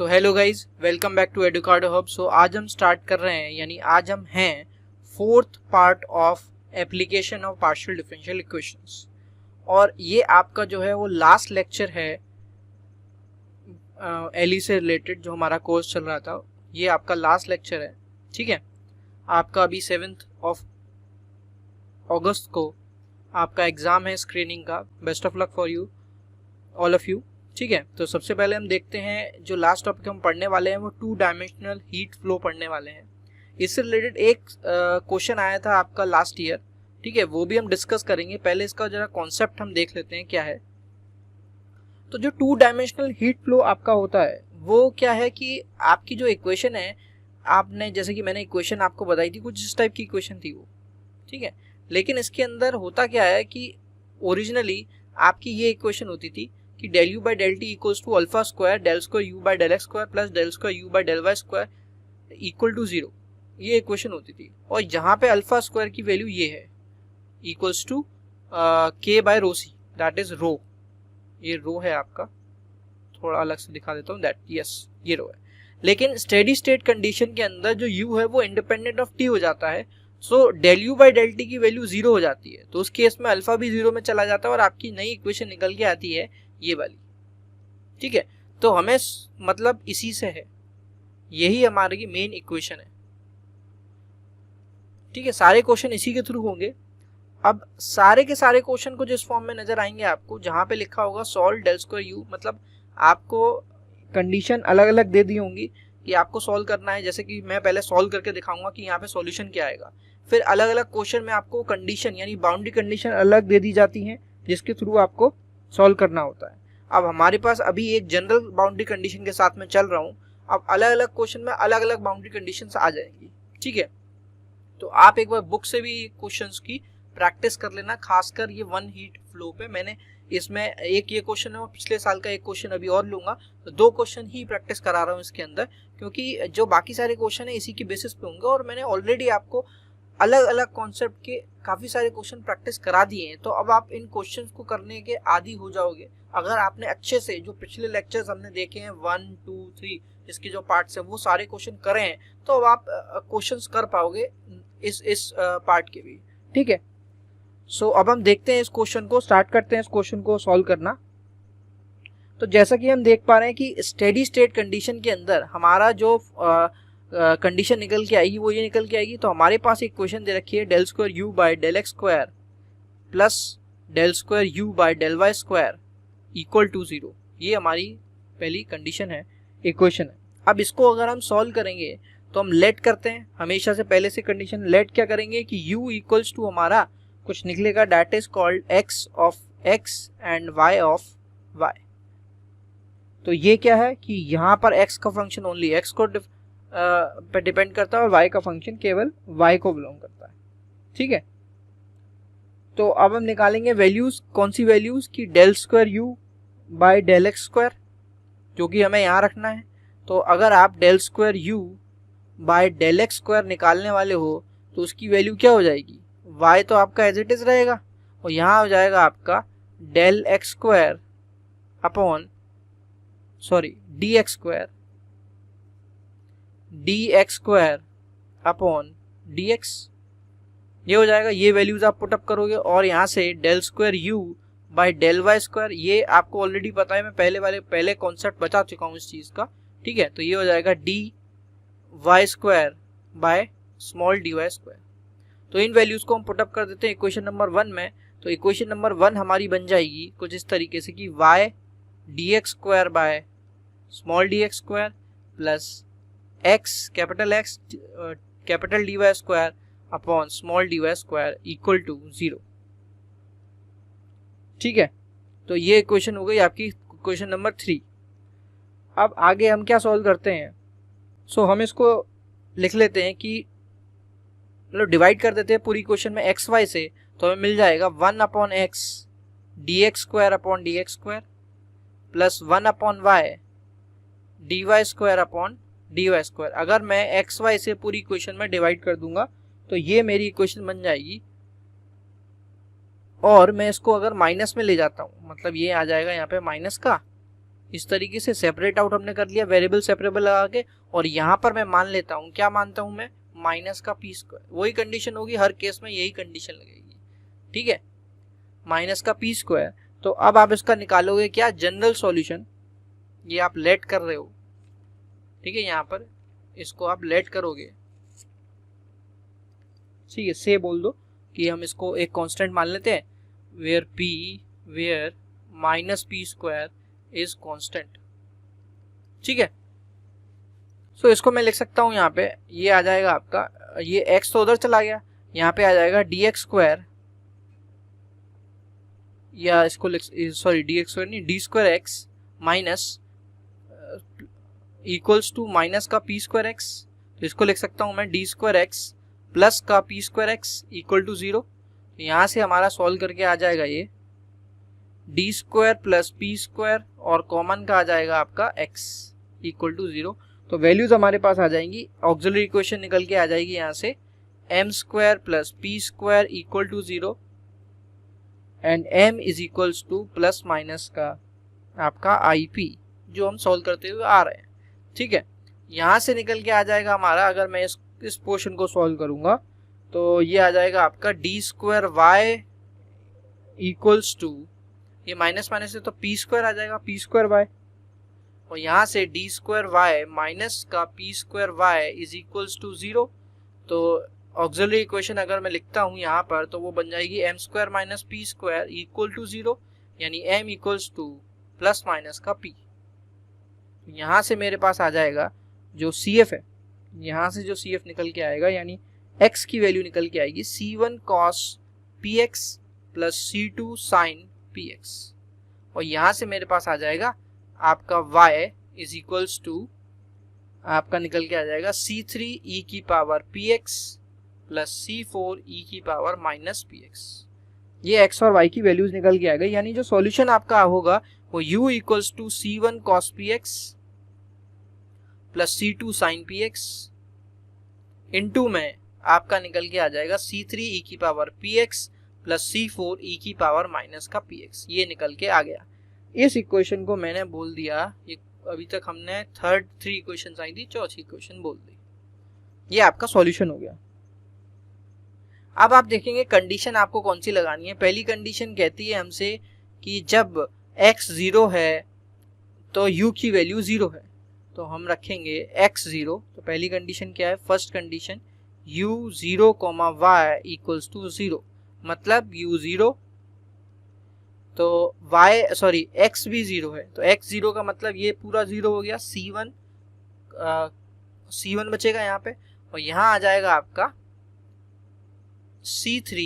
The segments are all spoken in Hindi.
So hello guys, welcome back to Educado hub. So आज हम स्टार्ट कर रहे हैं, यानी आज हम हैं fourth part of application of partial differential equations. और ये आपका जो है वो लास्ट लेक्चर है एलई से रिलेटेड, जो हमारा कोर्स चल रहा था। ये आपका लास्ट लेक्चर है, ठीक है। आपका अभी 7 अगस्त को आपका एग्ज़ाम है स्क्रीनिंग का। Best of luck for you, all of you, ठीक है। तो सबसे पहले हम देखते हैं जो लास्ट टॉपिक हम पढ़ने वाले हैं वो 2 डायमेंशनल हीट फ्लो पढ़ने वाले हैं। इससे रिलेटेड एक क्वेश्चन आया था आपका लास्ट ईयर, ठीक है, वो भी हम डिस्कस करेंगे। पहले इसका जरा कॉन्सेप्ट हम देख लेते हैं क्या है। तो जो 2 डायमेंशनल हीट फ्लो आपका होता है वो क्या है कि आपकी जो इक्वेशन है, आपने जैसे कि मैंने इक्वेशन आपको बताई थी, कुछ इस टाइप की इक्वेशन थी वो, ठीक है। लेकिन इसके अंदर होता क्या है कि ओरिजिनली आपकी ये इक्वेशन होती थी कि del u by del t equals to alpha square del square you by del x square plus del square you by del Y square equal to 0। ये इक्वेशन होती थी। और जहाँ पे अल्फा स्क्वायर की वैल्यू ये है equals to k by rho c, that is rho. ये रो है आपका, थोड़ा अलग से दिखा देता हूँ, दैट यस ये रो है। लेकिन स्टेडी स्टेट कंडीशन के अंदर जो यू है वो इंडिपेंडेंट ऑफ टी हो जाता है। So del u by del t की वैल्यू 0 हो जाती है। तो उस केस में अल्फा भी 0 में चला जाता है और आपकी नई इक्वेशन निकल के आती है ये वाली, ठीक है। तो हमें मतलब इसी से है, यही हमारी मेन इक्वेशन है, ठीक है। सारे क्वेश्चन इसी के थ्रू होंगे। अब सारे के सारे क्वेश्चन को जिस फॉर्म में नजर आएंगे आपको, जहां पे लिखा होगा सॉल्व डेल स्क्वायर यू, मतलब आपको कंडीशन अलग अलग दे दी होंगी कि आपको सॉल्व करना है। जैसे कि मैं पहले सॉल्व करके दिखाऊंगा कि यहाँ पे सॉल्यूशन क्या आएगा। फिर अलग अलग क्वेश्चन में आपको कंडीशन यानी बाउंड्री कंडीशन अलग दे दी जाती हैं, जिसके थ्रू आपको सॉल्व करना होता है। अब हमारे पास अभी एक जनरल बाउंड्री कंडीशन के साथ में चल रहा हूँ। अब अलग अलग क्वेश्चन में अलग अलग बाउंड्री कंडीशंस आ जाएंगी, ठीक है। तो आप एक बार बुक से भी क्वेश्चंस की प्रैक्टिस कर लेना, खासकर ये 1 हीट फ्लो पे। मैंने इसमें एक ये क्वेश्चन है और पिछले साल का एक क्वेश्चन अभी और लूंगा, तो 2 क्वेश्चन ही प्रैक्टिस करा रहा हूँ इसके अंदर, क्योंकि जो बाकी सारे क्वेश्चन है इसी की बेसिस पे होंगे। और मैंने ऑलरेडी आपको अलग अलग कॉन्सेप्ट के काफी सारे क्वेश्चन प्रैक्टिस करा दिए हैं। तो अब आप इन क्वेश्चंस को करने के आदी हो जाओगे अगर आपने अच्छे से जो पिछले लेक्चर्स हमने देखे हैं 1, 2, 3 इसके जो पार्ट्स हैं वो सारे क्वेश्चन करे हैं, तो अब आप क्वेश्चंस कर पाओगे इस पार्ट के भी, ठीक है। सो अब हम देखते हैं इस क्वेश्चन को, स्टार्ट करते हैं इस क्वेश्चन को सॉल्व करना। तो जैसा कि हम देख पा रहे हैं कि स्टेडी स्टेट कंडीशन के अंदर हमारा जो कंडीशन निकल के आएगी वो ये निकल के आएगी। तो हमारे पास एक क्वेश्चन दे रखी है del square you by del x square plus del square you by del Y square equal to 0। ये हमारी पहली कंडीशन है, इक्वेशन है। अब इसको अगर हम सॉल्व करेंगे तो हम लेट करते हैं, हमेशा से पहले से कंडीशन लेट क्या करेंगे कि u इक्वल्स टू हमारा कुछ निकलेगा, that is called x of x and y of y। तो ये क्या है कि यहाँ पर x का फंक्शन ओनली x को पे डिपेंड करता है और y का फंक्शन केवल y को बिलोंग करता है, ठीक है। तो अब हम निकालेंगे वैल्यूज, कौन सी वैल्यूज की del square you by del x square, जो कि हमें यहाँ रखना है। तो अगर आप del square you by del x square निकालने वाले हो तो उसकी वैल्यू क्या हो जाएगी, y तो आपका एज इट इज रहेगा और यहाँ हो जाएगा आपका del x square upon d x square upon d x, ये हो जाएगा। ये वैल्यूज आप पुटअप करोगे और यहाँ से del square you by del Y square, ये आपको ऑलरेडी पता है, मैं पहले कॉन्सेप्ट बता चुका हूँ इस चीज़ का, ठीक है। तो ये हो जाएगा d y square by small d y square. तो इन वैल्यूज को हम पुटअप कर देते हैं इक्वेशन नंबर 1 में। तो इक्वेशन नंबर 1 हमारी बन जाएगी कुछ इस तरीके से कि y d x square by small d x square plus x capital d y square upon small d y square equal to 0, ठीक है। तो ये इक्वेशन हो गई आपकी इक्वेशन नंबर 3। अब आगे हम क्या सॉल्व करते हैं, सो हम इसको लिख लेते हैं कि मतलब डिवाइड कर देते हैं पूरी इक्वेशन में एक्स वाई से। तो हमें मिल जाएगा 1 upon x d x square upon d x square plus 1 upon y d y square upon d y square. अगर मैं एक्स वाई से पूरी इक्वेशन में डिवाइड कर दूंगा तो ये मेरी इक्वेशन बन जाएगी। और मैं इसको अगर माइनस में ले जाता हूँ, मतलब ये आ जाएगा यहाँ पे माइनस का, इस तरीके से सेपरेट आउट हमने कर लिया वेरिएबल सेपरेबल लगा के, और यहाँ पर मैं मान लेता हूँ, क्या मानता हूँ मैं, माइनस का पी स्क्वायर। वही कंडीशन होगी हर केस में, यही कंडीशन लगेगी, ठीक है, माइनस का पी स्क्वायर। तो अब आप इसका निकालोगे क्या, जनरल सॉल्यूशन, ये आप लेट कर रहे हो, ठीक है, यहाँ पर इसको आप लेट करोगे, ठीक है, से बोल दो कि हम इसको एक कांस्टेंट मान लेते हैं, where minus p square is constant, ठीक है। सो इसको मैं लिख सकता हूँ यहाँ पे, ये आ जाएगा आपका, ये x तो उधर चला गया, यहाँ पे आ जाएगा dx स्क्वायर, या इसको सॉरी dx स्क्वायर नहीं, d square x minus equals to minus का p स्क्वायर x, तो इसको लिख सकता हूँ मैं d स्क्वायर x प्लस का p square x equal to 0। यहाँ से हमारा सॉल्व करके आ जाएगा ये d square plus p square, और कॉमन का आ जाएगा आपका x इक्वल टू 0। तो वैल्यूज हमारे पास आ जाएंगी, ऑक्सिलरी इक्वेशन निकल के आ जाएगी यहाँ से, m square plus p square equal to 0 and m is equals to plus minus का आपका IP, जो हम सॉल्व करते हुए आ रहे हैं, ठीक है। यहाँ से निकल के आ जाएगा हमारा, अगर मैं इस पोर्शन को सॉल्व करूंगा तो ये आ जाएगा आपका d square y equals to, ये माइनस माइनस से तो p स्क्वायर आ जाएगा, p स्क्वायर y, और यहाँ से d स्क्वायर y माइनस का p square y is equals to 0। तो ऑक्सिलरी इक्वेशन अगर मैं लिखता हूँ यहाँ पर, तो वो बन जाएगी m square minus p square equal to 0, यानी m equals to plus minus का p। यहाँ से मेरे पास आ जाएगा जो CF है, यहाँ से जो CF निकल के आएगा, यानी x की वैल्यू निकल के आएगी C1 cos px plus C2 sin px, और यहाँ से मेरे पास आ जाएगा आपका y इज इक्वल्स टू, आपका निकल के आ जाएगा C3 e की power px plus C4 e की पावर माइनस px। ये x और y की वैल्यूज निकल के आ गई, यानी जो सॉल्यूशन आपका होगा वो u equals to C1 cos px plus C2 sin px into में आपका निकल के आ जाएगा C3 e की power px plus C4 e की पावर माइनस का px, ये निकल के आ गया। इस इक्वेशन को मैंने बोल दिया, ये अभी तक हमने थर्ड 3 इक्वेशंस आई थी, चौथी इक्वेशन बोल दी, ये आपका सॉल्यूशन हो गया। अब आप देखेंगे कंडीशन आपको कौन सी लगानी है। पहली कंडीशन कहती है हमसे कि जब x 0 है तो u की वैल्यू 0 है, तो हम रखेंगे x 0, तो पहली कंडीशन क्या है, first condition u 0 y equals to 0, मतलब u 0 तो y सॉरी x भी 0 है, तो x 0 का मतलब ये पूरा 0 हो गया, C1 बचेगा यहाँ पे, और यहाँ आ जाएगा आपका C3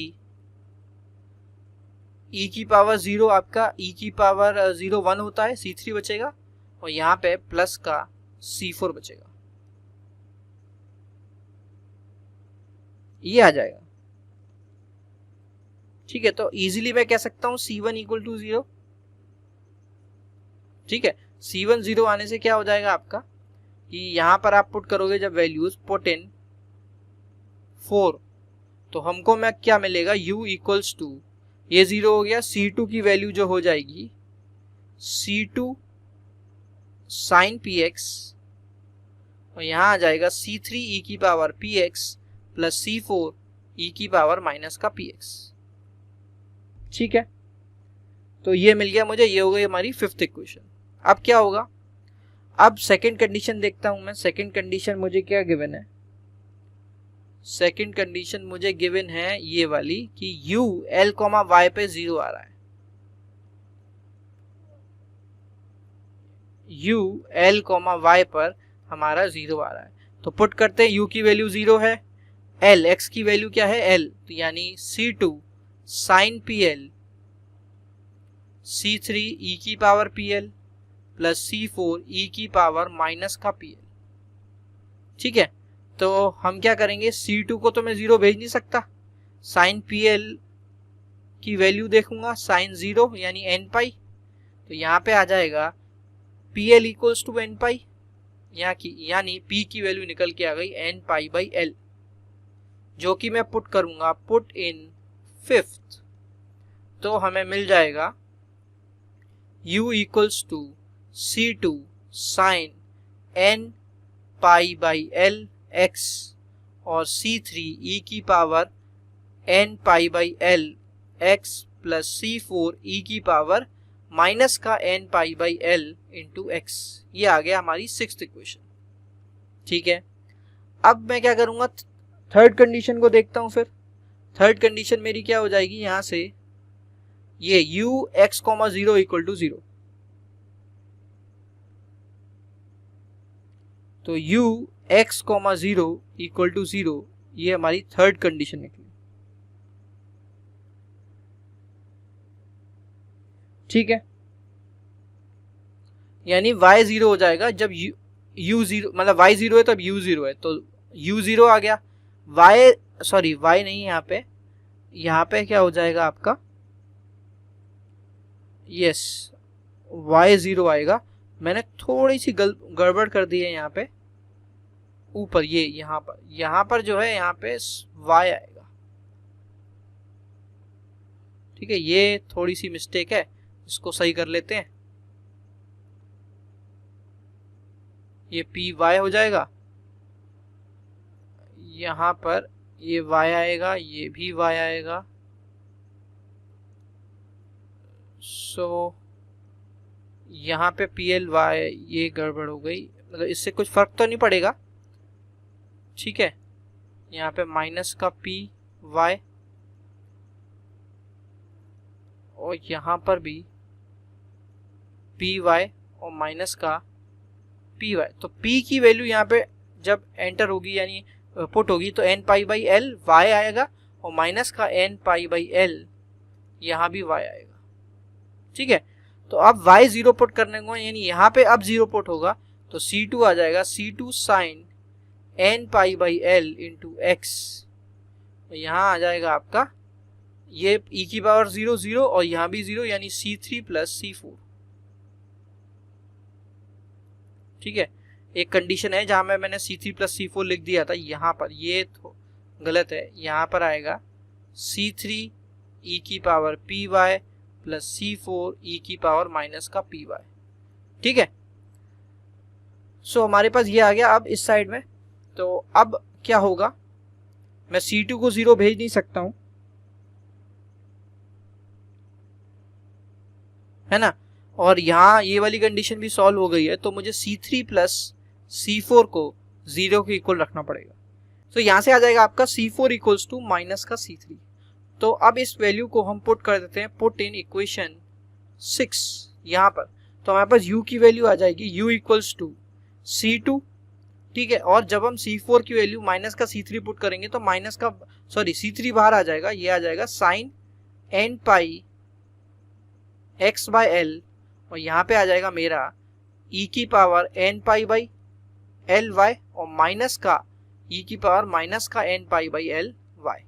e की पावर 0, आपका e की पावर 0 1 होता है, C3 बचेगा, और यहाँ पे प्लस का C4 बचेगा, ये आ जाएगा, ठीक है। तो इजीली मैं कह सकता हूं C1 इक्वल टू 0, ठीक है। C1 0 आने से क्या हो जाएगा आपका कि यहां पर आप पुट करोगे जब वैल्यूज, पुट इन 4, तो हमको मैं क्या मिलेगा, u इक्वल्स टू, ये 0 हो गया, C2 की वैल्यू जो हो जाएगी C2 sin px, और यहां आ जाएगा C3 e की power px plus C4 e की पावर माइनस का px, ठीक है। तो ये मिल गया मुझे, ये हो गई हमारी फिफ्थ इक्वेशन। अब क्या होगा, अब सेकंड कंडीशन देखता हूं मैं। सेकंड कंडीशन मुझे क्या गिवन है, सेकंड कंडीशन मुझे गिवन है ये वाली कि u l y पे 0 आ रहा है, u l y पर हमारा 0 आ रहा है, तो पुट करते हैं, u की वैल्यू 0 है, l x की वैल्यू क्या है l, तो यानी C2 sin PL C3 e की power PL plus C4 e की पावर माइनस का PL, ठीक है। तो हम क्या करेंगे, C2 को तो मैं 0 भेज नहीं सकता, sin PL की वैल्यू देखूंगा sin 0 यानी n पाई, तो यहाँ पे आ जाएगा PL इक्वल्स टू n पाई, यहाँ की यानी P की वैल्यू निकल के आ गई n पाई बाई L, जो कि मैं पुट करूंगा, पुट इन फिफ्थ, तो हमें मिल जाएगा u equals to C2 sine n pi by l x और C3 e की power n pi by l x plus C4 e की पावर माइनस का n pi by l into x। ये आ गया हमारी सिक्स्थ इक्वेशन। ठीक है, अब मैं क्या करूंगा, थर्ड कंडीशन को देखता हूं। फिर थर्ड कंडीशन मेरी क्या हो जाएगी, यहां से ये u x, 0 इक्वल टू 0, तो u x, 0 इक्वल टू 0, ये हमारी थर्ड कंडीशन निकली। ठीक है, यानी y 0 हो जाएगा जब u 0, मतलब y 0 है तब u 0 है, तो u 0 आ गया। y नहीं, यहाँ पे क्या हो जाएगा आपका, यस y 0 आएगा। मैंने थोड़ी सी गड़बड़ कर दी है यहाँ पे, ऊपर ये यहाँ पर जो है यहाँ पे y आएगा। ठीक है, ये थोड़ी सी मिस्टेक है, इसको सही कर लेते हैं। ये पी वाई हो जाएगा, यहाँ पर ये y आएगा, ये भी y आएगा। सो यहाँ पे पी एल वाई, ये गड़बड़ हो गई, मतलब इससे कुछ फर्क तो नहीं पड़ेगा। ठीक है, यहाँ पे माइनस का पी वाई और यहाँ पर भी पी वाई और माइनस का पी वाई। तो p की वैल्यू यहाँ पे जब एंटर होगी यानी पुट होगी तो n pi by l y आएगा और माइनस का n पाई बाई l यहाँ भी y आएगा। ठीक है, तो अब y 0 पुट करने को, यानी यहाँ पे अब 0 पुट होगा तो C2 आ जाएगा, C2 sine n pi by l into x। यहाँ आ जाएगा आपका ये e की पावर 0 0 और यहाँ भी 0, यानी C3 प्लस C4। ठीक है, एक कंडीशन है जहां मैंने C3 प्लस C4 लिख दिया था, यहाँ पर ये तो गलत है, यहाँ पर आएगा C3 e की power py plus C4 e की पावर माइनस का py। ठीक है, सो हमारे पास ये आ गया। अब इस साइड में तो अब क्या होगा, मैं C2 को 0 भेज नहीं सकता हूं, है ना, और यहाँ ये वाली कंडीशन भी सॉल्व हो गई है, तो मुझे C3 प्लस C4 को 0 के इक्वल रखना पड़ेगा। तो यहाँ से आ जाएगा आपका C4 इक्वल्स टू माइनस का C3। तो अब इस वैल्यू को हम पुट कर देते हैं, पुट इन इक्वेशन 6 यहाँ पर। तो हमारे पास u की वैल्यू आ जाएगी u इक्वल्स टू C2। ठीक है, और जब हम C4 की वैल्यू माइनस का C3 पुट करेंगे तो माइनस का C3 बाहर आ जाएगा, ये आ जाएगा sine n pi x by l और यहाँ पे आ जाएगा मेरा e की power n pi by L Y और माइनस का e की पावर माइनस का n pi by L Y.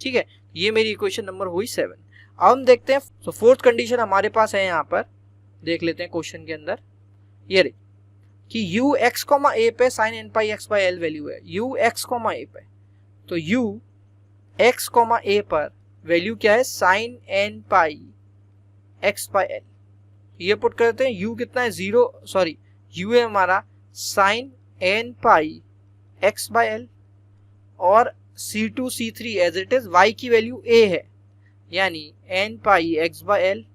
ठीक है, ये मेरी इक्वेशन नंबर हुई 7। अब हम देखते हैं, तो फोर्थ कंडीशन हमारे पास है, यहाँ पर देख लेते हैं क्वेश्चन के अंदर। ये रे कि u x, a पे sine n pi x by L value है, u x, a पे, तो u x, a पर वैल्यू क्या है, sine n pi x by L. ये पुट करते हैं, u कितना है 0, u है हमारा sine n pi x by L और C2 C3 as it is, y की वैल्यू a है यानी n pi x by L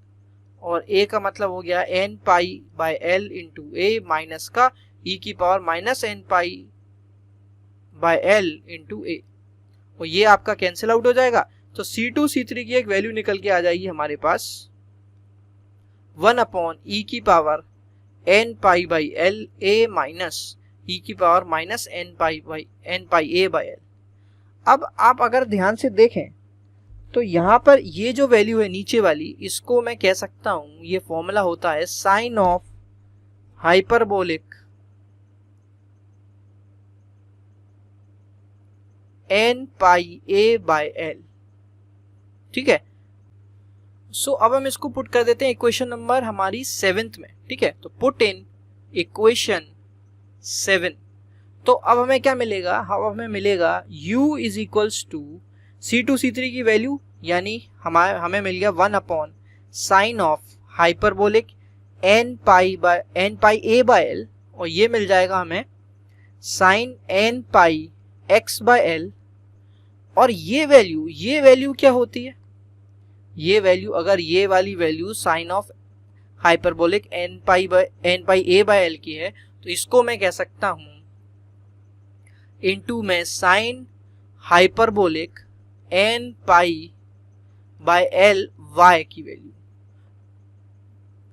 और a का मतलब हो गया n pi by L into a minus का e की power minus n pi by L into a, और ये आपका कैंसिल आउट हो जाएगा। तो C2 C3 की एक वैल्यू निकल के आ जाएगी हमारे पास 1 अपॉन e की power n pi by L a minus e की power minus n pi a by L. अब आप अगर ध्यान से देखें तो यहाँ पर ये जो वैल्यू है नीचे वाली, इसको मैं कह सकता हूं, ये फॉर्मूला होता है sine of hyperbolic n pi a by L. ठीक है, सो अब हम इसको पुट कर देते हैं इक्वेशन नंबर हमारी 7th में। ठीक है, तो पुट इन इक्वेशन 7। तो अब हमें क्या मिलेगा, अब हमें मिलेगा u is equals to C2 C3 की वैल्यू, यानी हमें मिल गया 1 upon sine of hyperbolic n pi a by l, और ये मिल जाएगा हमें sine n pi x by l। और ये वैल्यू क्या होती है? ये वैल्यू, अगर ये वाली value sine of hyperbolic n pi a by l की है, तो इसको मैं कह सकता हूं इनटू में sine hyperbolic n pi by l y की वैल्यू।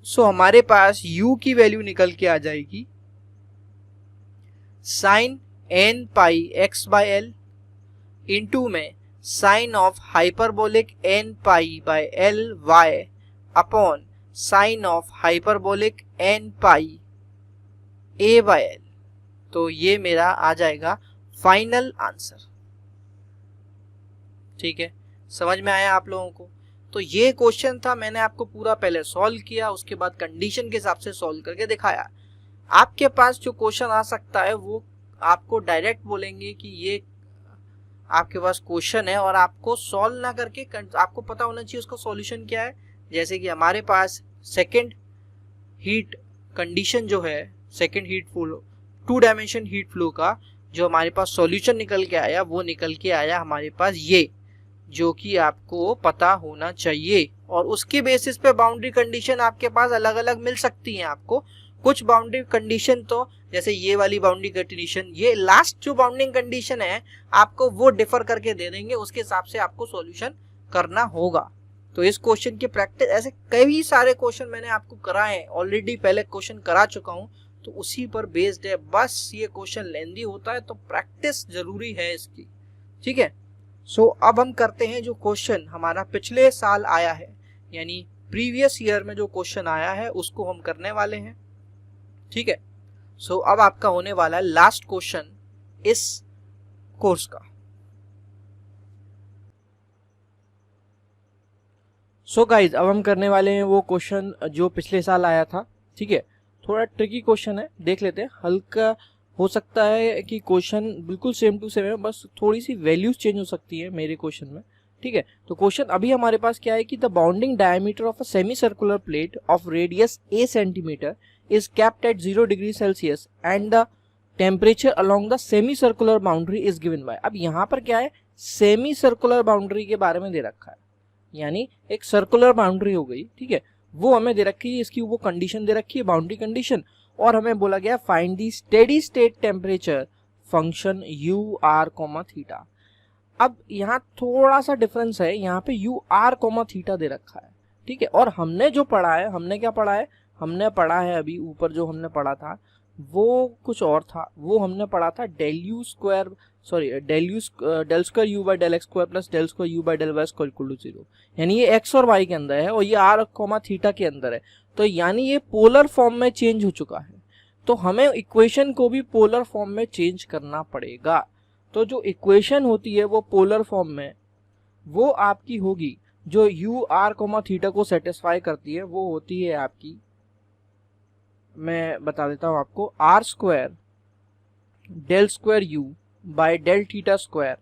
सो हमारे पास u की वैल्यू निकल के आ जाएगी sine n pi x by l into में sine of hyperbolic n pi by l y upon sine of hyperbolic n pi a by l। तो ये मेरा आ जाएगा फाइनल आंसर। ठीक है, समझ में आया आप लोगों को? तो ये क्वेश्चन था, मैंने आपको पूरा पहले सॉल्व किया, उसके बाद कंडीशन के हिसाब से सॉल्व करके दिखाया। आपके पास जो क्वेश्चन आ सकता है वो आपको डायरेक्ट बोलेंगे कि ये आपके पास क्वेश्चन है और आपको सॉल्व ना करके आपको पता होना चाहिए उसका सॉल्यूशन क्या है। जैसे कि हमारे पास सेकंड हीट कंडीशन जो है, second heat flow, 2 dimension heat flow का जो हमारे पास सॉल्यूशन निकल के आया, वो निकल के आया हमारे पास ये, जो कि आपको पता होना चाहिए। और उसके बेसिस पे बाउंड्री कंडीशन आपके पास अलग अलग मिल सकती हैं आपको। कुछ बाउंड्री कंडीशन तो जैसे ये वाली बाउंड्री कंडीशन, ये लास्ट जो बाउंडिंग कंडीशन है आपको वो डिफर करके दे देंगे, उसके हिसाब से आपको सॉल्यूशन करना होगा। तो इस क्वेश्चन की प्रैक्टिस, ऐसे कई सारे क्वेश्चन मैंने आपको कराए हैं ऑलरेडी, पहले क्वेश्चन करा चुका हूं, तो उसी पर बेस्ड है। बस ये क्वेश्चन लेंदी होता है तो प्रैक्टिस जरूरी है इसकी। ठीक है, सो अब हम करते हैं जो क्वेश्चन हमारा पिछले साल आया है, यानी प्रीवियस ईयर में जो क्वेश्चन आया है उसको हम करने वाले हैं। ठीक है, सो अब आपका होने वाला है लास्ट क्वेश्चन इस कोर्स का। सो गाइज, अब हम करने वाले हैं वो क्वेश्चन जो पिछले साल आया था। ठीक है, थोड़ा ट्रिकी क्वेश्चन है, देख लेते हैं। हल्का हो सकता है कि क्वेश्चन बिल्कुल सेम टू सेम है, बस थोड़ी सी वैल्यूज चेंज हो सकती है मेरे क्वेश्चन में। ठीक है, तो क्वेश्चन अभी हमारे पास क्या है कि the bounding diameter of a semi circular plate of radius a centimetre is kept at 0 degree Celsius and the temperature along the semi-circular boundary is given by। अब यहाँ पर क्या है, सेमी सर्कुलर बाउंड्री के बारे में दे रखा है, यानी एक सर्कुलर बाउंड्री हो गई। ठीक है, वो हमें दे रखी है, इसकी वो कंडीशन दे रखी है, बाउंड्री कंडीशन, और हमें बोला गया find the steady state temperature function U R comma theta. अब यहाँ थोड़ा सा डिफरेंस है, यहाँ पे यू आर कोमा थीटा दे रखा है। ठीक है, और हमने जो पढ़ा है, हमने क्या पढ़ा है, हमने पढ़ा है अभी ऊपर जो हमने पढ़ा था वो कुछ और था। वो हमने पढ़ा था del square you by del x square plus del square you by del Y square equal to 0। यानी ये एक्स और वाई के अंदर है और ये आर कोमा थीटा के अंदर है, तो यानी ये पोलर फॉर्म में चेंज हो चुका है। तो हमें इक्वेशन को भी पोलर फॉर्म में चेंज करना पड़ेगा। तो जो इक्वेशन होती है वो पोलर फॉर्म में, वो आपकी होगी जो यू आर कोमा थीटा को सेटिस्फाई करती है, वो होती है आपकी, मैं बता देता हूं आपको, R square del square you by del theta square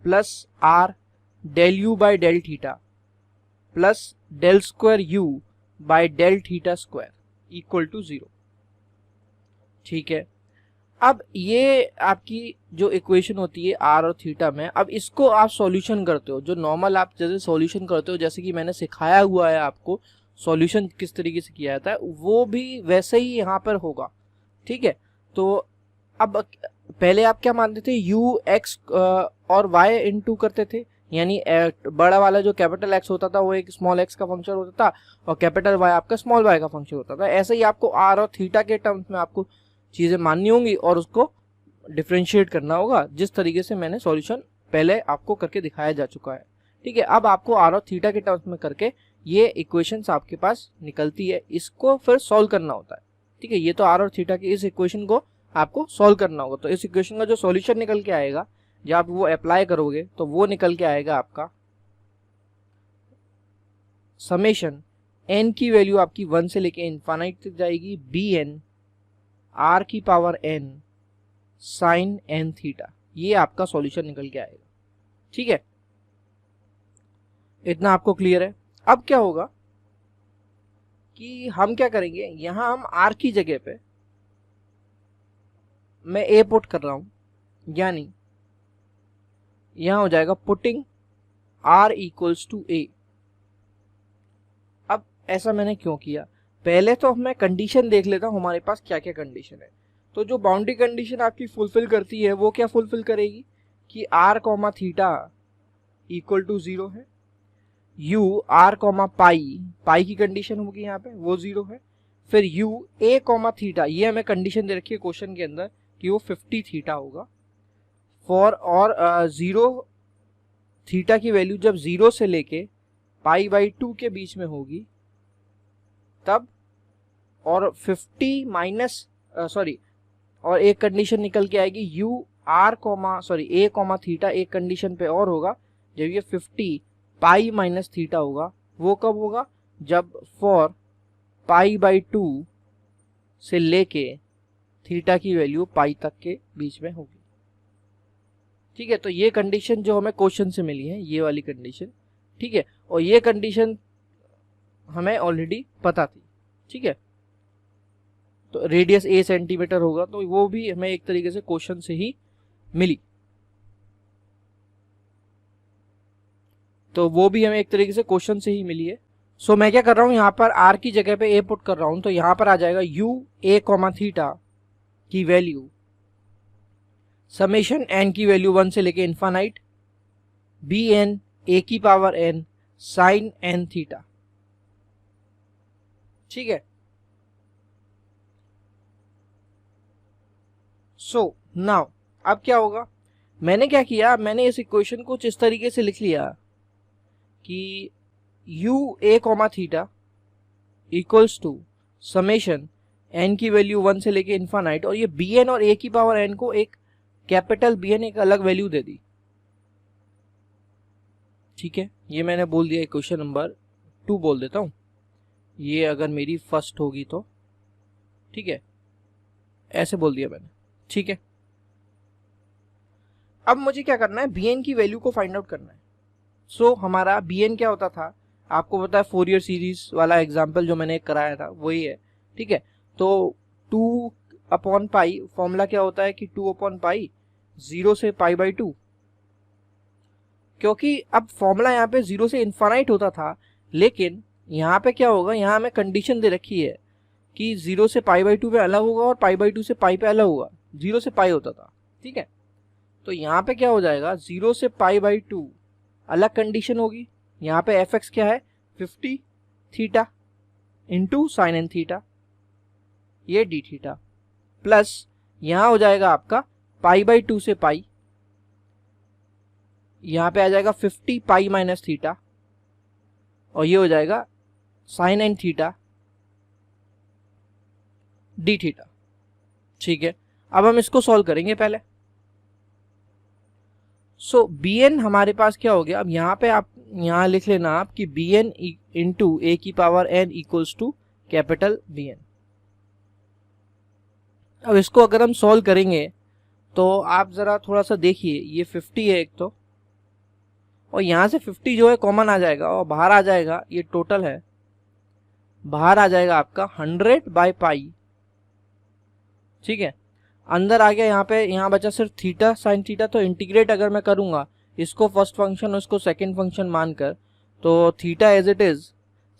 plus R del U by del theta plus del square you by del theta square equal to 0। ठीक है, अब ये आपकी जो इक्वेशन होती है आर और थीटा में, अब इसको आप सॉल्यूशन करते हो, जो नॉर्मल आप जैसे सॉल्यूशन करते हो, जैसे कि मैंने सिखाया हुआ है आपको सॉल्यूशन किस तरीके से किया जाता है, वो भी वैसे ही यहाँ पर होगा। ठीक है, तो अब पहले आप क्या मानते थे, यू एक्स और वाई इनटू करते थे, यानी बड़ा वाला जो कैपिटल एक्स होता था वो एक स्मॉल एक्स का फंक्शन होता था और कैपिटल वाई आपका स्मॉल वाई का फंक्शन होता था। ऐसे ही आपको आर और थीटा के टर्म्स में आपको चीज़ें माननी होंगी और उसको डिफ्रेंशिएट करना होगा, जिस तरीके से मैंने सॉल्यूशन पहले आपको करके दिखाया जा चुका है। ठीक है, अब आपको आर और थीटा के टर्म्स में करके ये इक्वेशंस आपके पास निकलती है, इसको फिर सॉल्व करना होता है। ठीक है, ये तो आर और थीटा की इस इक्वेशन को आपको सॉल्व करना होगा। तो इस इक्वेशन का जो सॉल्यूशन निकल के आएगा, जब आप वो अप्लाई करोगे तो वो निकल के आएगा आपका समेशन एन की वैल्यू आपकी 1 से लेके इनफाइनाइट तक जाएगी, बी एन आर की power N sine N theta, ये आपका सॉल्यूशन निकल के आएगा। ठीक है, इतना आपको क्लियर है। अब क्या होगा कि हम क्या करेंगे, यहां हम r की जगह पे मैं a पुट कर रहा हूं, यानी यहां हो जाएगा putting r equals to a। अब ऐसा मैंने क्यों किया, पहले तो मैं कंडीशन देख लेता हूं हमारे पास क्या क्या कंडीशन है। तो जो बाउंड्री कंडीशन आपकी फुलफिल करती है वो क्या फुलफिल करेगी कि r comma theta equal to 0 है, u r कॉमा पाई की कंडीशन होगी यहाँ पे, वो 0 है। फिर u a कॉमा थीटा, ये हमें कंडीशन दे रखी है क्वेश्चन के अंदर कि वो 50 थीटा होगा। फॉर और 0 थीटा की वैल्यू जब 0 से लेके π/2 के बीच में होगी तब, और 50 माइनस और एक कंडीशन निकल के आएगी a कॉमा थीटा, एक कंडीशन पे और होगा जब ये 50 पाई माइनस थीटा होगा। वो कब होगा, जब फॉर π/2 से लेके थीटा की वैल्यू पाई तक के बीच में होगी। ठीक है, तो ये कंडीशन जो हमें क्वेश्चन से मिली है, ये वाली कंडीशन, ठीक है, और ये कंडीशन हमें ऑलरेडी पता थी। ठीक है, तो रेडियस a सेंटीमीटर होगा, तो वो भी हमें एक तरीके से क्वेश्चन से ही मिली, है। सो मैं क्या कर रहा हूं, यहाँ पर r की जगह पे a पुट कर रहा हूं, तो यहाँ पर आ जाएगा u a कॉमा थीटा की वैल्यू समेशन n की वैल्यू 1 से लेके इन्फानाइट bn a की power n sine n theta. ठीक है, सो नाउ अब क्या होगा, मैंने क्या किया, मैंने इस इक्वेशन को इस तरीके से लिख लिया कि u a comma theta equals to summation n की वैल्यू 1 से लेके इन्फानाइट, और ये bn और a की पावर n को एक कैपिटल bn एक अलग वैल्यू दे दी। ठीक है, ये मैंने बोल दिया इक्वेशन नंबर 2 बोल देता हूं, ये अगर मेरी फर्स्ट होगी तो, ठीक है, ऐसे बोल दिया मैंने। ठीक है, अब मुझे क्या करना है, bn की वैल्यू को फाइंड आउट करना है। सो हमारा bn क्या होता था, आपको पता है फोरियर सीरीज वाला एग्जांपल जो मैंने कराया था वही है। ठीक है, तो 2/पाई फॉर्मूला क्या होता है कि 2/पाई 0 से π/2, क्योंकि अब फॉर्मूला यहाँ पे 0 से इन्फानाइट होता था, लेकिन यहाँ पे क्या होगा, यहाँ हमें कंडीशन दे रखी है कि 0 से π/2 पे अलग होगा और π/2 से पाई पे अलग होगा, 0 से पाई होता था। ठीक है, तो यहाँ पे क्या हो जाएगा, 0 से π/2 अलग कंडीशन होगी, यहाँ पे fx क्या है 50 theta into sine N theta, ये डी थीटा, प्लस यहाँ हो जाएगा आपका π/2 से पाई, यहाँ पे आ जाएगा 50 पाई माइनस थीटा, और ये हो जाएगा sine N theta D theta. ठीक है, अब हम इसको सॉल्व करेंगे पहले। सो bn हमारे पास क्या हो गया, अब यहाँ पे आप यहाँ लिख लेना आप कि bn इंटू a की power n equals to capital bn। अब इसको अगर हम सॉल्व करेंगे तो आप जरा थोड़ा सा देखिए, ये 50 है एक तो, और यहाँ से 50 जो है कॉमन आ जाएगा और बाहर आ जाएगा, ये टोटल है, बाहर आ जाएगा आपका 100/पाई। ठीक है, अंदर आ गया, यहाँ पे यहाँ बचा सिर्फ थीटा साइन थीटा, तो इंटीग्रेट अगर मैं करूंगा इसको फर्स्ट फंक्शन और इसको सेकंड फंक्शन मानकर, तो theta as it is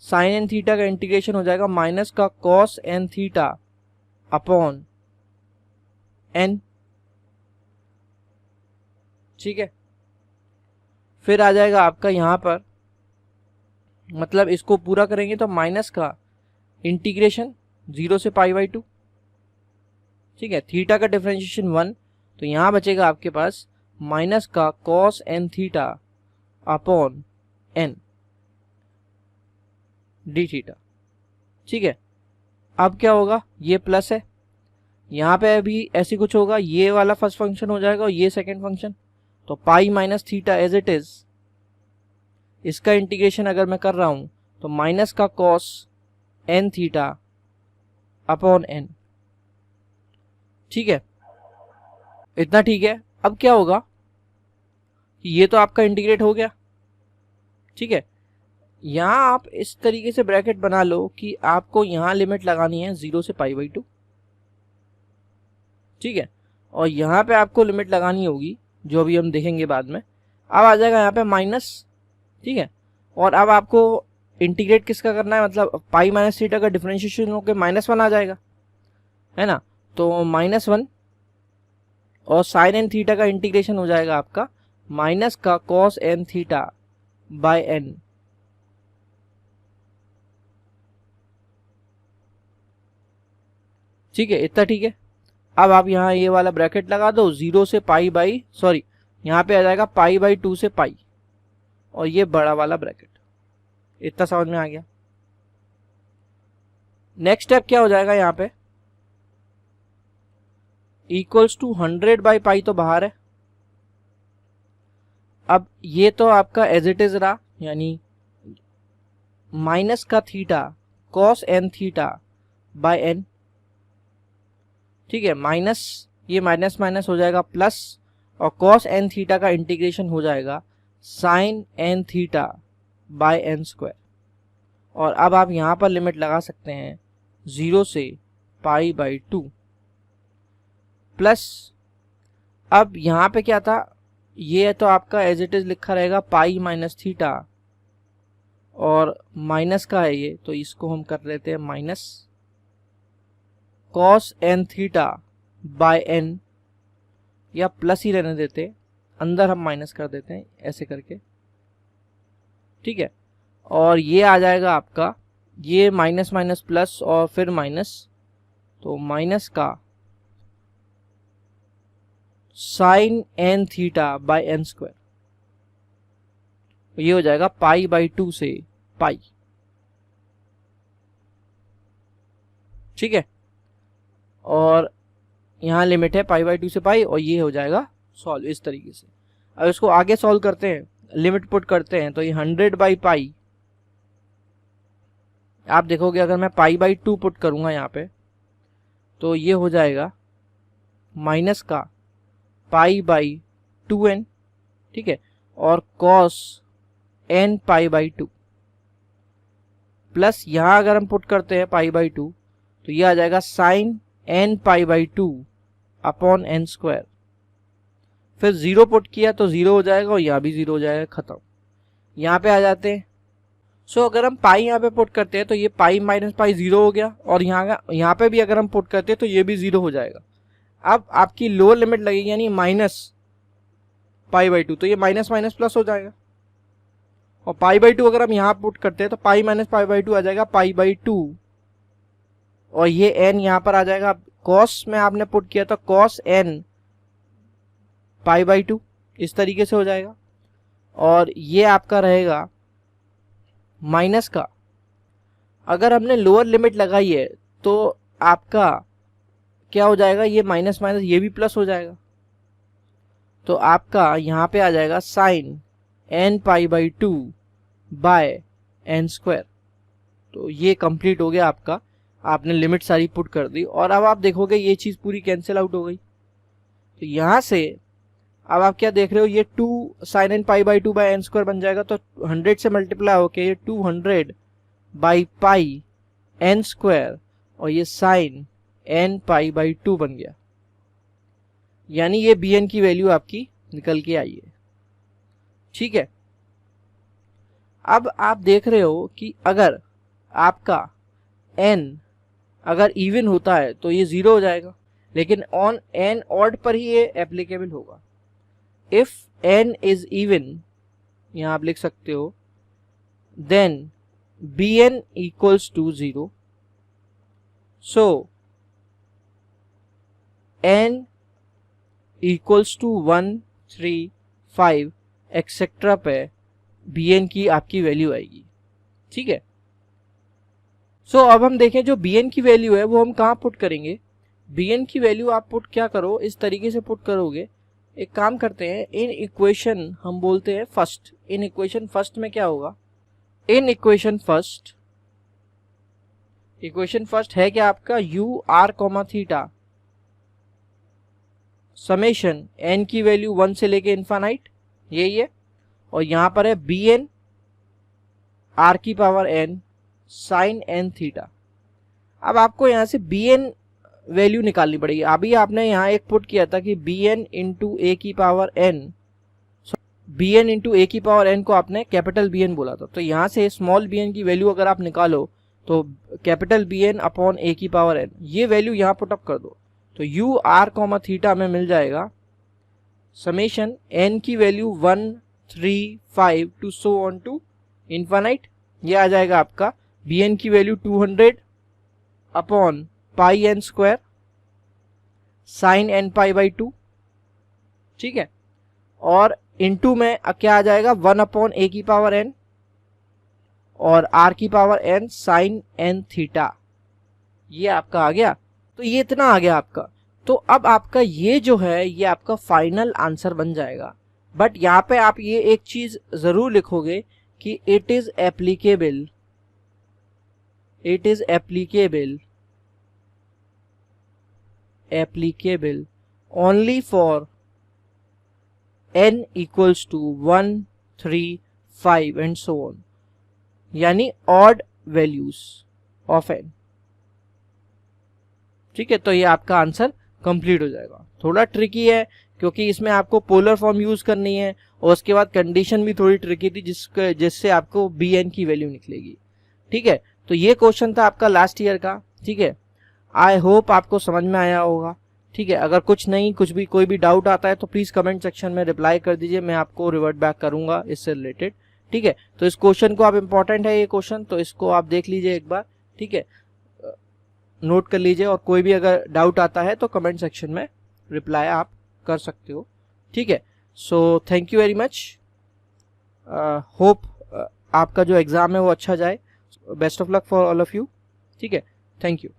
sine N theta का इंटीग्रेशन हो जाएगा माइनस का cos N theta upon N. ठीक है, फिर आ जाएगा आपका यहाँ पर, मतलब इसको पूरा करेंगे तो माइनस का इंटीग्रेशन 0 से π/2। ठीक है, थीटा का डिफरेंशिएशन 1, तो यहाँ बचेगा आपके पास माइनस का cos N theta upon N D theta. ठीक है, अब क्या होगा, ये प्लस है, यहाँ पे अभी ऐसी कुछ होगा, ये वाला फर्स्ट फंक्शन हो जाएगा और ये सेकंड फंक्शन, तो pi minus theta as it is, इसका इंटीग्रेशन अगर मैं कर रहा हूं तो माइनस का cos N theta upon N. ठीक है, इतना ठीक है। अब क्या होगा कि ये तो आपका इंटीग्रेट हो गया। ठीक है, यहाँ आप इस तरीके से ब्रैकेट बना लो कि आपको यहाँ लिमिट लगानी है 0 से π/2, ठीक है, और यहाँ पे आपको लिमिट लगानी होगी जो अभी हम देखेंगे बाद में। अब आ जाएगा यहाँ पे माइनस, ठीक है, और अब आपको इंटीग्रेट किसका करना है, मतलब पाई माइनस थीटा का डिफरेंशिएशन होकर -1 आ जाएगा, है ना। तो -1 और साइन एन थीटा का इंटीग्रेशन हो जाएगा आपका माइनस का cos N theta by N, ठीक है, इतना ठीक है। अब आप यहाँ ये वाला ब्रैकेट लगा दो 0 से यहाँ पे आ जाएगा π/2 से पाई, और ये बड़ा वाला ब्रैकेट, इतना समझ में आ गया। नेक्स्ट स्टेप क्या हो जाएगा, यहाँ पे इक्वल्स टू 100/π तो बाहर है। अब ये तो आपका एज इट इज रहा, यानी माइनस का theta cos N theta by N, ठीक है, माइनस ये माइनस माइनस हो जाएगा प्लस, और कॉस एन थीटा का इंटीग्रेशन हो जाएगा sine N theta by N square. और अब आप यहाँ पर लिमिट लगा सकते हैं 0 से π/2 प्लस, अब यहाँ पे क्या था, ये तो आपका एज इट इज लिखा रहेगा पाई माइनस थीटा, और माइनस का है ये, तो इसको हम कर लेते हैं minus cos N theta by N, या प्लस ही रहने देते, अंदर हम माइनस कर देते हैं ऐसे करके, ठीक है, और ये आ जाएगा आपका ये माइनस माइनस प्लस और फिर माइनस, तो माइनस का sine N theta by N square, ये हो जाएगा π/2 से पाई, ठीक है, और यहाँ लिमिट है π/2 से पाई, और ये हो जाएगा सॉल्व इस तरीके से। अब इसको आगे सॉल्व करते हैं, लिमिट पुट करते हैं, तो ये 100/π, आप देखोगे अगर मैं π/2 पुट करूंगा यहाँ पे, तो ये हो जाएगा माइनस का π/2n, ठीक है, और cos n π/2 प्लस यहाँ अगर हम पुट करते हैं π/2, तो ये आ जाएगा sine n π/2 upon n square, फिर 0 पुट किया तो 0 हो जाएगा, और यहाँ भी 0 हो जाएगा, खत्म। यहाँ पे आ जाते हैं, सो अगर हम पाई यहाँ पे पुट करते हैं तो ये पाई माइनस पाई 0 हो गया, और यहाँ पे भी अगर हम पुट करते हैं तो ये भी 0 हो जाएगा। अब आपकी लोअर लिमिट लगेगी यानी -π/2, तो ये माइनस माइनस प्लस हो जाएगा, और π/2 अगर हम यहाँ पुट करते हैं तो पाई माइनस π/2 आ जाएगा π/2, और ये n यहाँ पर आ जाएगा, कॉस में आपने पुट किया तो कॉस n π/2 इस तरीके से हो जाएगा, और ये आपका रहेगा माइनस का, अगर हमने लोअर लिमिट लगाई है तो आपका क्या हो जाएगा, ये माइनस माइनस ये भी प्लस हो जाएगा, तो आपका यहाँ पे आ जाएगा sine n π/2 by n square. तो ये कंप्लीट हो गया आपका, आपने लिमिट सारी पुट कर दी, और अब आप देखोगे ये चीज़ पूरी कैंसिल आउट हो गई। तो यहाँ से अब आप क्या देख रहे हो, ये 2 sine n π/2 by n square बन जाएगा, तो 100 से मल्टीप्लाई होके ये 200/π n स्क्वायर, और ये साइन n π/2 बन गया, यानी ये bn की वैल्यू आपकी निकल के आई है, ठीक है। अब आप देख रहे हो कि अगर आपका n अगर इवन होता है तो ये 0 हो जाएगा, लेकिन ऑन n ऑड पर ही ये एप्लीकेबल होगा। इफ n इज इवन, यहां आप लिख सकते हो, then bn equals to 0, so n equals to 1, 3, 5 etcetera पे bn की आपकी वैल्यू आएगी, ठीक है। सो अब हम देखें जो bn की वैल्यू है वो हम कहाँ पुट करेंगे। bn की वैल्यू आप पुट क्या करो, इस तरीके से पुट करोगे, एक काम करते हैं, इन इक्वेशन हम बोलते हैं फर्स्ट, इन इक्वेशन फर्स्ट में क्या होगा, इन इक्वेशन फर्स्ट है क्या आपका u r comma theta summation n की वैल्यू 1 से लेके इन्फानाइट, यही है, और यहाँ पर है bn आर की power N sine N theta. अब आपको यहाँ से बी एन वैल्यू निकालनी पड़ेगी। अभी आपने यहाँ एक पुट किया था कि बी एन इंटू ए की power n, b n into a की पावर एन को आपने कैपिटल बी एन बोला था। तो यहाँ से स्मॉल बी एन की वैल्यू अगर आप निकालो तो capital B N upon A की पावर एन, ये वैल्यू यहाँ पुटअप कर दो तो यू आर कॉमा थीटा में मिल जाएगा समेशन एन की value 1 3 5 to so on to infinite. ये आ जाएगा आपका बी एन की value 200 upon pi N square sine N pi by 2, ठीक है। और इनटू में क्या आ जाएगा 1 अपॉन ए की पावर एन और आर की power N sine N theta. ये आपका आ गया। तो ये इतना आ गया आपका। तो अब आपका ये जो है ये आपका फाइनल आंसर बन जाएगा। बट यहाँ पे आप ये एक चीज जरूर लिखोगे कि it is applicable, it is applicable applicable only for n equals to 1 3 5 and so on, यानी ऑड वैल्यूज ऑफ n, ठीक है। तो ये आपका आंसर कंप्लीट हो जाएगा। थोड़ा ट्रिकी है क्योंकि इसमें आपको पोलर फॉर्म यूज करनी है और उसके बाद कंडीशन भी थोड़ी ट्रिकी थी जिससे आपको बी एन की वैल्यू निकलेगी, ठीक है। तो ये क्वेश्चन था आपका लास्ट ईयर का, ठीक है। आई होप आपको समझ में आया होगा, ठीक है। अगर कुछ नहीं कुछ भी कोई भी डाउट आता है तो प्लीज कमेंट सेक्शन में रिप्लाई कर दीजिए, मैं आपको रिवर्ट बैक करूंगा इससे रिलेटेड, ठीक है। तो इस क्वेश्चन को आप इंपॉर्टेंट है ये क्वेश्चन, तो इसको आप देख लीजिए एक बार, ठीक है, नोट कर लीजिए। और कोई भी अगर डाउट आता है तो कमेंट सेक्शन में रिप्लाई आप कर सकते हो, ठीक है। So thank you very much, hope आपका जो एग्जाम है वो अच्छा जाए। Best of luck for all of you, ठीक है। Thank you.